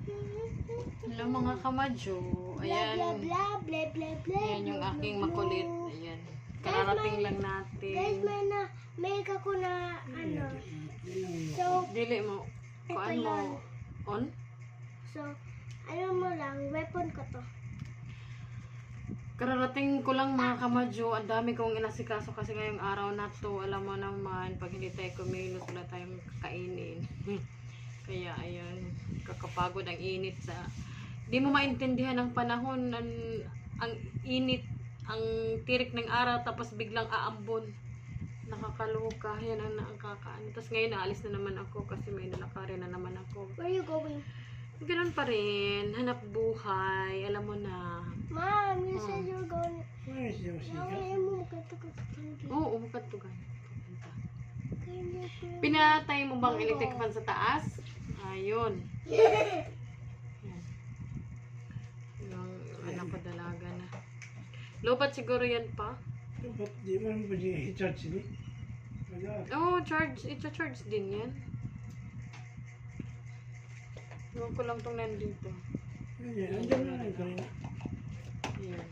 Hello mga kamadyo. Ayan. Blah, blah, blah, blah, blah, Ayan yung blah, aking blah, makulit. blah. Ayan. Kararating lang natin. Guys, may ako na ano. So, Dili mo. ito Kuan mo. yun. On? So, ano mo lang, weapon ko to. Kararating ko lang mga kamadyo. Ang dami kong inasikaso kasi ngayong araw na to. Alam mo naman, pag hindi tayo kumilos, wala tayong kakainin. Kaya ayun, kakapagod ang init sa... Di mo maintindihan ang panahon, ang init, ang tirik ng araw, tapos biglang aambon. Nakakaloka, yan ang nakakaano. Tapos ngayon naalis na naman ako kasi may nalakarin na naman ako. Where are you going? Ganun pa rin, hanap buhay, alam mo na. Mom, you said you're going. Where is your Now, cigarette? ayaw mo magkatagot. Oo, makatugan. Pinatay mo bang electric fan sa taas? Ayun. Yan. Yung anak ko dalaga na. Lobat siguro yan pa. Ba't di mo naman i-charge ini? Wala. Oo, charge. I-charge din yan. Iwan ko lang itong nandito. Ayan, andyan na lang kanina. Ayan.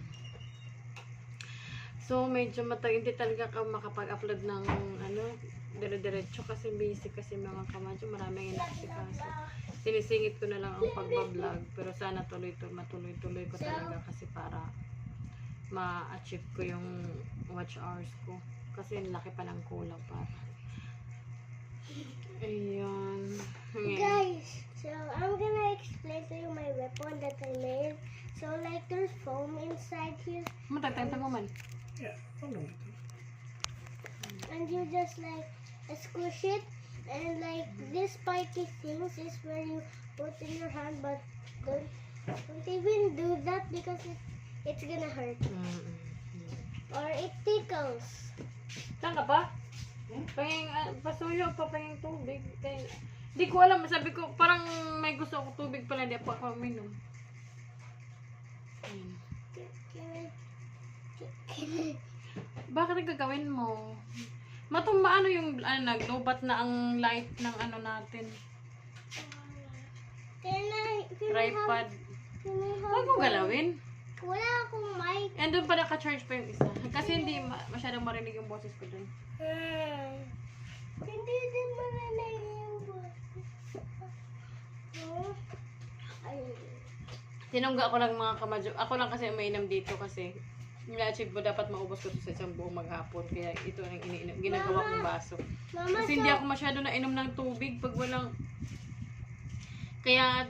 So, medyo hindi talaga ka makapag-upload ng ano, dire-diretso kasi busy kasi mga kamadyo, maraming inaasikaso. Sinisingit ko na lang ang pagbablog, pero sana matuloy-tuloy ko talaga kasi para ma-achieve ko yung watch hours ko. Kasi laki pa ng kulang para. Ayan. Guys, so I'm gonna explain to you my weapon that I made. So like there's foam inside here, Matatentang mo man. Yeah, ano ito? and you just like squish it, and like this spiky things is where you put in your hand, but don't even do that because it's gonna hurt or it tickles. Saan ka pa? Pahing, pasuyo pa pahing tubig. Di ko alam, sabi ko, parang may gusto ako tubig pala, di ako uminom. Ayan. Bakit ang gagawin mo? Maano yung naglobat na ang light ng ano natin. Tripod. Huwag mong galawin. Wala akong mic. And doon pa naka-charge pa yung isa. Kasi hindi masyadong marinig yung boses ko doon. Hindi din marinig yung boses. Tinungga ko lang mga kamadyo. Ako lang kasi mainam dito kasi na-achieve mo dapat maubos ko sa isang buong maghapon. Kaya ito ang ginagawa kong baso. Mama, Kasi hindi ako masyado nainom ng tubig pag walang... Kaya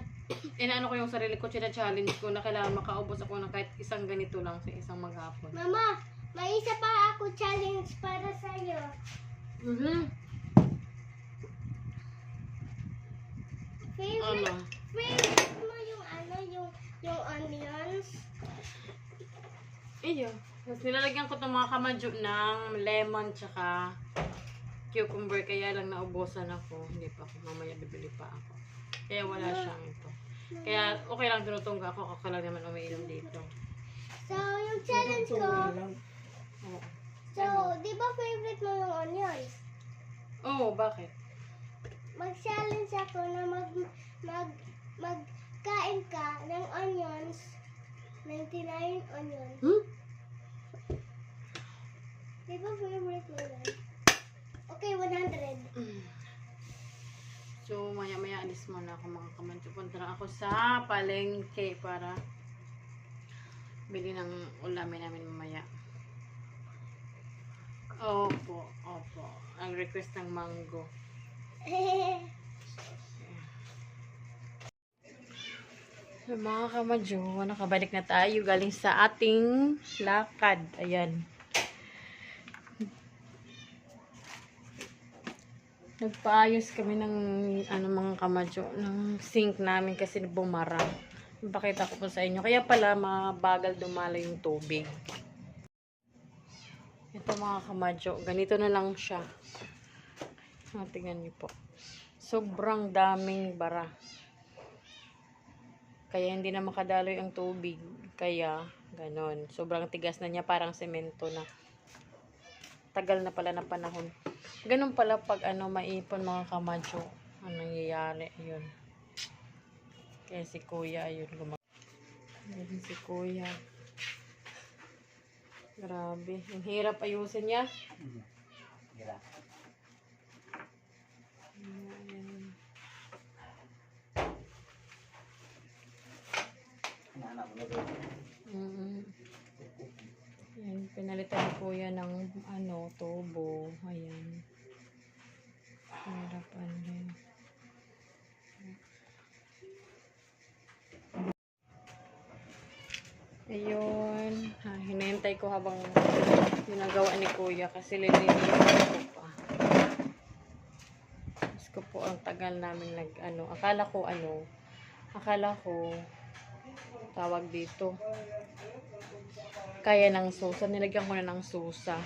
inaano ko yung sarili ko, challenge ko na kailangan makaubos ako ng kahit isang ganito lang sa isang maghapon. Mama, may isa pa ako challenge para sa'yo. Ano? Favorite mo yung ano, yung onions? Iyo. Tapos nilalagyan ko itong mga kamadyo ng lemon tsaka cucumber. Kaya lang naubosan ako. Hindi pa ako. Mamaya bibili pa ako. Kaya wala siyang ito. Kaya okay lang tinutungga ako. Ako lang naman umiinom dito. So, yung challenge ko, Oo. so, di ba favorite mo yung onions? Oo, bakit? Mag-challenge ako na magkain ka ng onions, 99 onions. Di ba favorite mo yan? Okay, 100. So, maya-maya alis muna ako mga kamadyo. Punta na ako sa palengke para bili ng ulamin namin mamaya. Opo, opo. Ang request ng mango. So, mga kamadyo, nakabalik na tayo galing sa ating lakad. Ayan. Nagpaayos kami ng mga kamadyo, ng sink namin kasi bumara. Ipakita ko po sa inyo. Kaya pala mabagal dumalo yung tubig. Ito mga kamadyo, ganito na lang siya. Tingnan niyo po. Sobrang daming bara. Kaya hindi na makadaloy ang tubig. Kaya, ganon. Sobrang tigas na niya, parang semento na. Tagal na pala na panahon. Ganun pala pag maipon mga kamadyo. Ang nangyayari, yun. Kaya Kaya si kuya, ayun, ayun si kuya. Grabe. Ang hirap ayusin niya. Gira. Ayan. Anak mo na doon. Ayan, pinalitan ni kuya ng tubo. Ayan. Hirap ano. Ayun. Hinihintay ko habang ginagawa ni kuya kasi lilinisin ko pa. Mas ko po ang tagal namin akala ko tawag dito. Kaya ng susa, nilagyan ko na ng susa.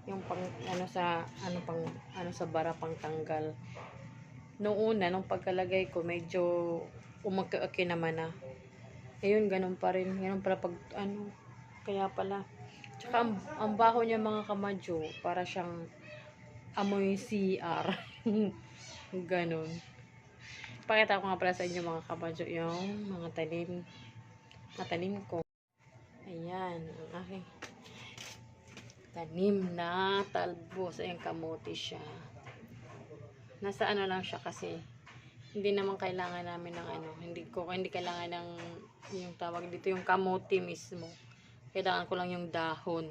Yung pang sa bara pang tanggal. Nung pagkalagay ko medyo umaki naman na. Ayun, ganun pa rin. Ganun pala pag, kaya pala. Tsaka, ang baho niya mga kamadyo, para siyang amoy CR. Ganun. Pakita ko nga pala sa inyo mga kamadyo, yung mga tanim ko. Ayan, ang aking tanim na talbos. Ayan, kamote siya. Nasa lang siya kasi, hindi naman kailangan namin ng hindi kailangan ng yung tawag dito yung kamote mismo. Kailangan ko lang yung dahon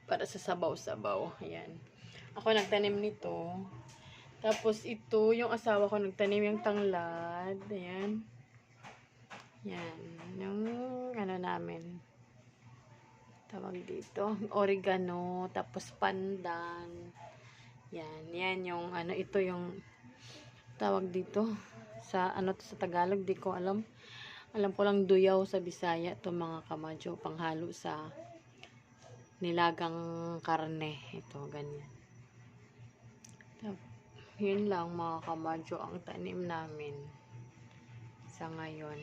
para sa sabaw-sabaw. Ayan. Ako nagtanim nito. Tapos ito, yung asawa ko nagtanim yung tanglad. Ayan. Yan. Yung namin. Tawag dito. Oregano. Tapos pandan. Yan. Yan yung ito yung tawag dito sa sa Tagalog, di ko alam ko lang duyaw sa Bisaya to mga kamadyo, panghalo sa nilagang karne, ito ganyan. Yun lang mga kamadyo ang tanim namin sa ngayon.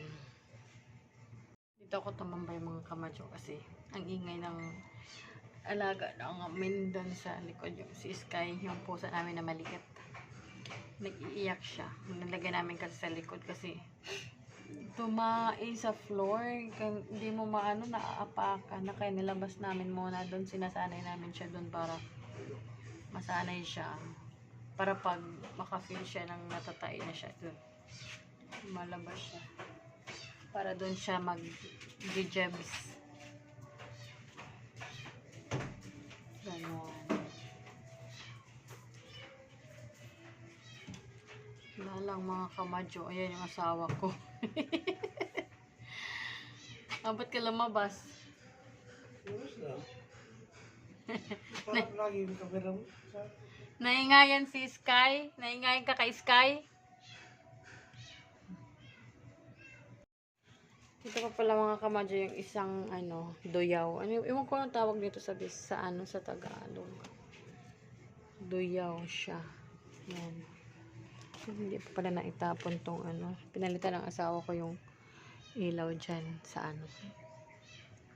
Dito ako tumambay mga kamadyo kasi ang ingay ng alaga ng amin doon sa likod, yung si Sky, yung pusa namin na maliit. Nag-iiyak siya. Nalagay namin kasi sa likod kasi tumai sa floor. Hindi mo naaapakan na kaya nilabas namin muna doon. Sinasanay namin siya doon para masanay siya. Para pag makafeel siya ng natatay na siya doon, malabas siya. Para doon siya mag-jebs. Ganon. Wala lang mga kamadyo. Ayan yung asawa ko. Ba't ka lumabas? Serious lang. Parang lagi yung kamera mo. Naingayan si Sky? Naingayan ka kay Sky? Ito pa pala mga kamadyo yung isang duyaw. Iwan ko ang tawag nito sa sa Tagalog. Duyaw siya. Yan. Hindi pa pala naitapon tong pinalitan ng asawa ko yung ilaw dyan sa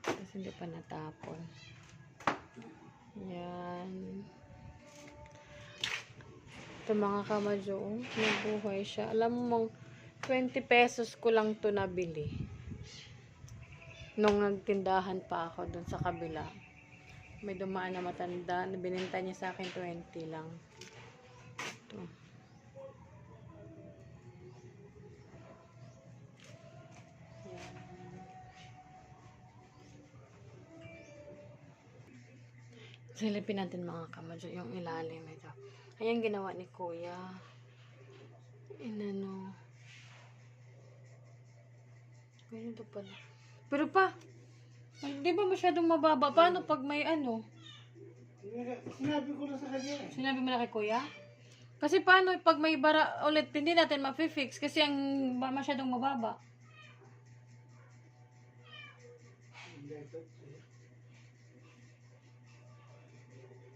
kasi hindi pa natapon. Yan. Ito mga kamadyo, nabuhay siya. Alam mo, 20 pesos ko lang to nabili nung nagtindahan pa ako dun sa kabila. May dumaan na matanda, bininta niya sa akin 20 lang. Ito. Silipin natin mga kamadyo yung ilalim ito. Ayan ginawa ni kuya. Ganito pala. Pero pa, di ba masyadong mababa? Paano pag may Sinabi ko na sa kanya eh. Sinabi mo na kay kuya? Kasi paano pag may bara ulit, hindi natin ma-fix kasi ang masyadong mababa.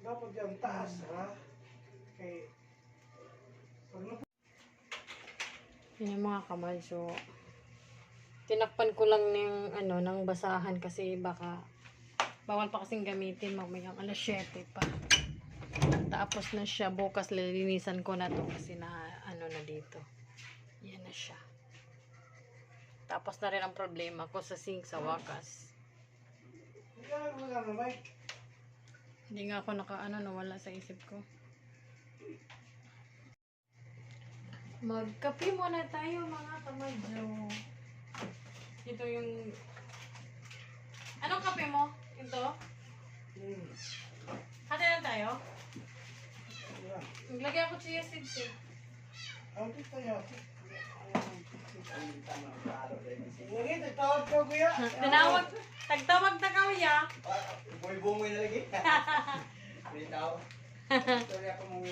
Dapat yung taas ha. Kaya Yun yung mga kamadyo. Tinakpan ko lang ng basahan kasi baka bawal pa kasing gamitin mamayang alas 7 pa. Tapos na siya, bukas lilinisan ko na to kasi na na dito. Yan na siya. Tapos na rin ang problema ko sa sink sa wakas. Wala na, Mike. Hindi nga ako nawala sa isip ko. Magkape muna tayo mga kamadyo. Ito yung... Anong kape mo? Ito? Hati na tayo? Yeah. Naglagay ako chia seeds eh. Ano tayo? Lagi, tagtawag ka, kuya. Tagtawag na kauya. Bungoy na lagi. Bitaw. Sorry ako mong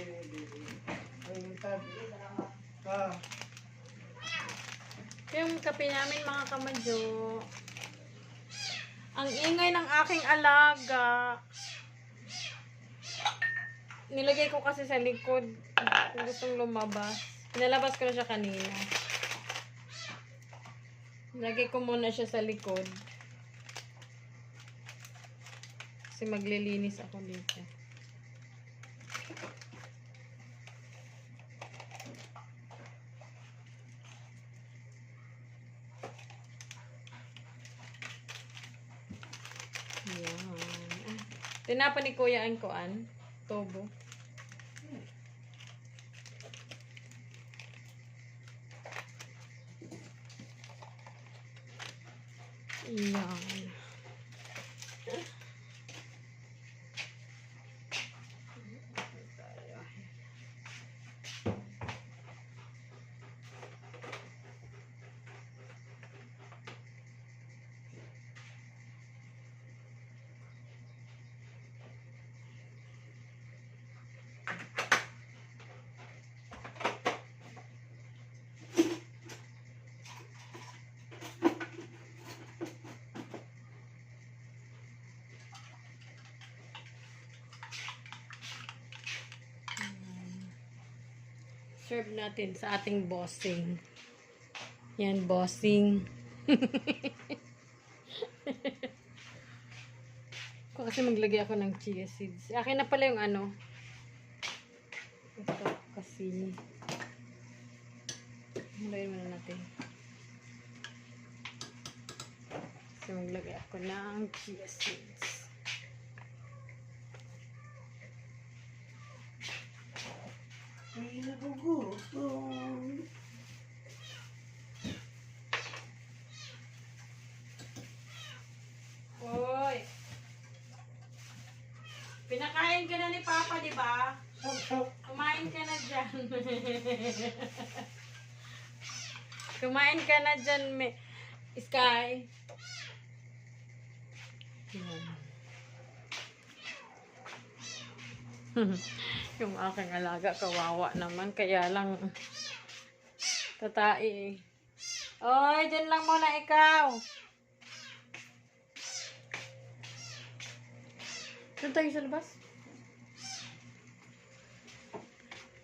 Ayun, tabi. Ah, Yung kape namin mga kamadyo. Ang ingay ng aking alaga. Nilagay ko kasi sa likod. Kung gustong lumabas. Pinalabas ko na siya kanina. Nilagay ko muna siya sa likod. Kasi maglilinis ako dito. Yan. Tinapa ni Kuya ang kuan. Tobo. Yan. Serve natin sa ating bossing. Yan, bossing. Kasi maglagay ako ng chia seeds. Akin na pala yung ano. Ito kasi. Lagyan muna natin. Kasi maglagay ako ng chia seeds. may nagugutom. Hoy! Pinakain ka na ni Papa, di ba? Sap. Kumain ka na dyan. Kumain ka na dyan, Sky. Yung aking alaga, kawawa naman. Kaya lang, tatai. Oy, dyan lang muna ikaw. Doon tayo sa labas.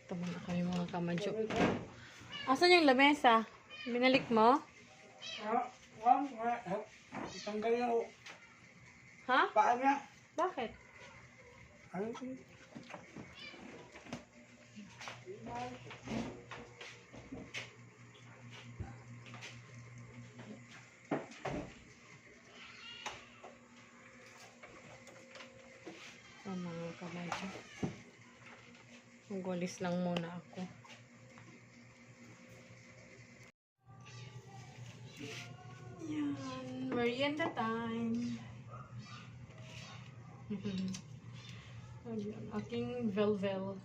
Ito muna kami mga kamadyo. Asan yung lamesa? Binalik mo? Tanggal yung Ha? paa niya. Bakit? Ano ito? Oh, mga kamadyo. Magulis lang muna ako. Yan. Merienda time. Ayan, aking velvel.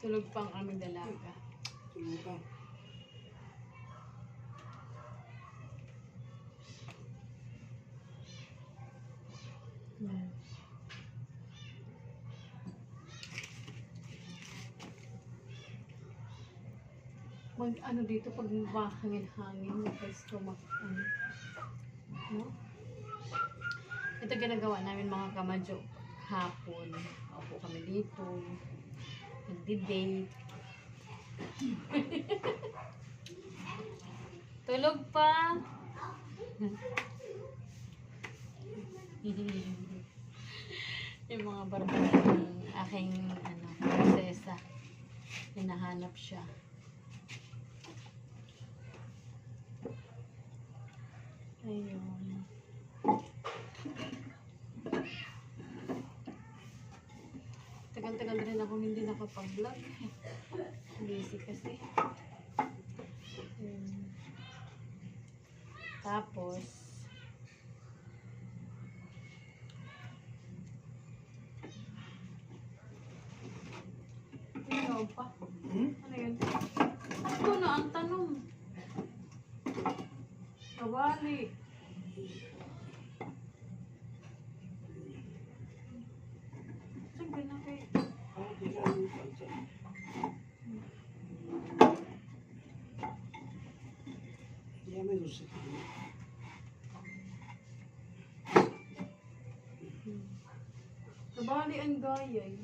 Tulog pang aming dalaga. Tulutan. Yan. Ano dito pag mahangin-hangin, pwesto ano. No? Ito ginagawa namin mga kamadyo hapon. Opo kami dito. Nagdi-date. Tulog pa. Yung mga barbara ng aking prinsesa. hinahanap siya. Ayun. Tagal-tagal rin ako hindi nakapag-vlog. Busy kasi. Ayun. Tapos, ikaw pa. Ano yun? Ito na ang tanong. Kawali. Saan ka na kayo? Ako di ka ang pansa. Di kami gusto ko. Kawali ang gayay.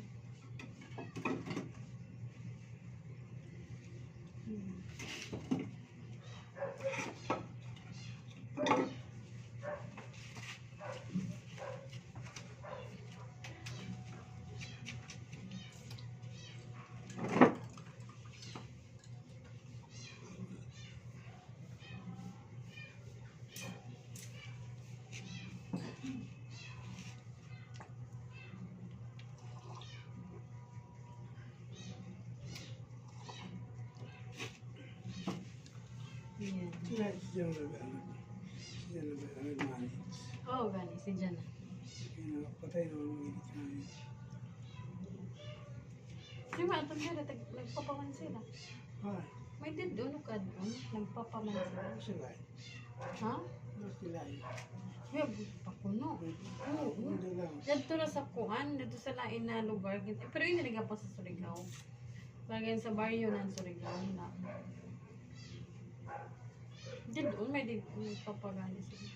Yan. Sila siya ang nagmani. Oo, gani. Si Jana. Kaya patay na ang mga namin. Si Ma, itong sila, nagpapaman sila. Ay, May din doon ka doon. Nagpapaman sila. ano sila eh? Ha? Ano sila eh? Yeah, pakuno. Oo. Ano lang? Dito na sa kuan, dito sa lain na lugar. Pero yun naliga pa sa Surigao. Lagyan sa baryo ng Surigao na. Dito doon, may dito nagpapagani sila.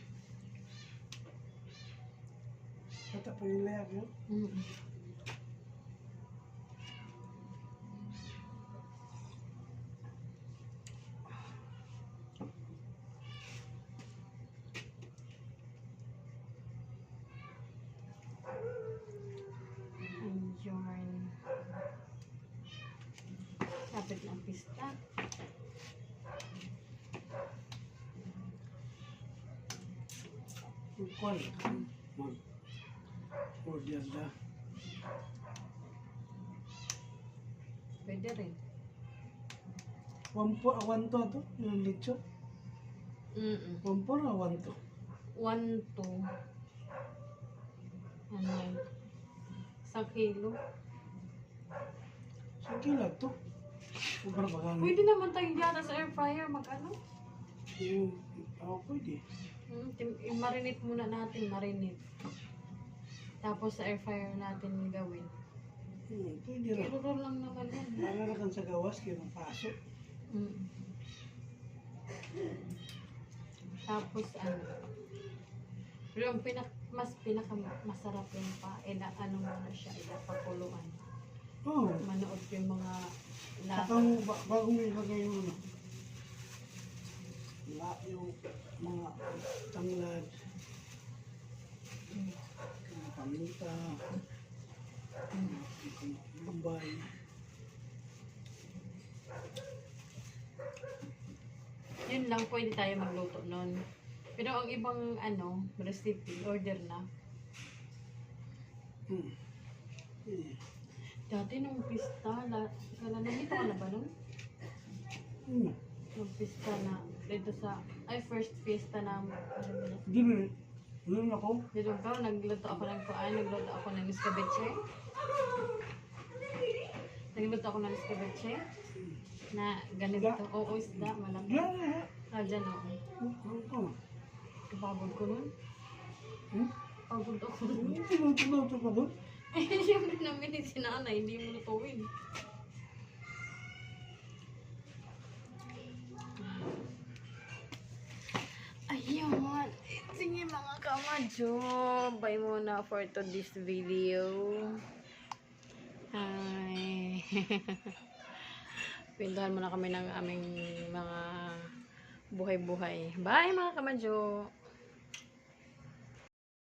Kata pa nila yun? Ayun. Kapit ng pista. Yung kwan, order na. Pwede rin. Wanto to, yung lechon. Wampor na wanto. 1 to ano, 1 kilo. Sige lang to. Sobrang bagang. Pwede naman tayo yata sa air fryer mag-ano. Yung, pwede. I-marinate muna natin, marinate. Tapos sa air fryer natin gawin. Pwede lang. Pero lang naman yan. Malalakan sa gawas, kaya mapasok. Tapos ano. Pero ang masarap yung ano muna siya, papuluan. Oo. Manood yung mga Kapag lasa. bagong ilagay yung ano. Yung mga tanglad. Mga paminta. Lumbay. Yun lang, pwede tayo magluto nun. Pero ang ibang ano, recipe, order na. Dati nung pista, nandito ka na ba nun? Nung pista na, dito sa, first pista na, ano ba na? Hindi mo, yun ako. Dito ka, nagluto ako ng kuan, nagluto ako ng escabeche. Nagluto ako ng escabeche. Na ganito, oo, isda, malaki. Yan. Dyan ako. Kapagod ko nun. Pagod ako nun. Tinutuloto ka doon? Siyempre namin ni si nanay, hindi mo lutuin. Ayun. Sige mga kamadyo. Bye muna for today's video. Hi. Pintuhan muna kami ng aming mga buhay-buhay. Bye mga kamadyo.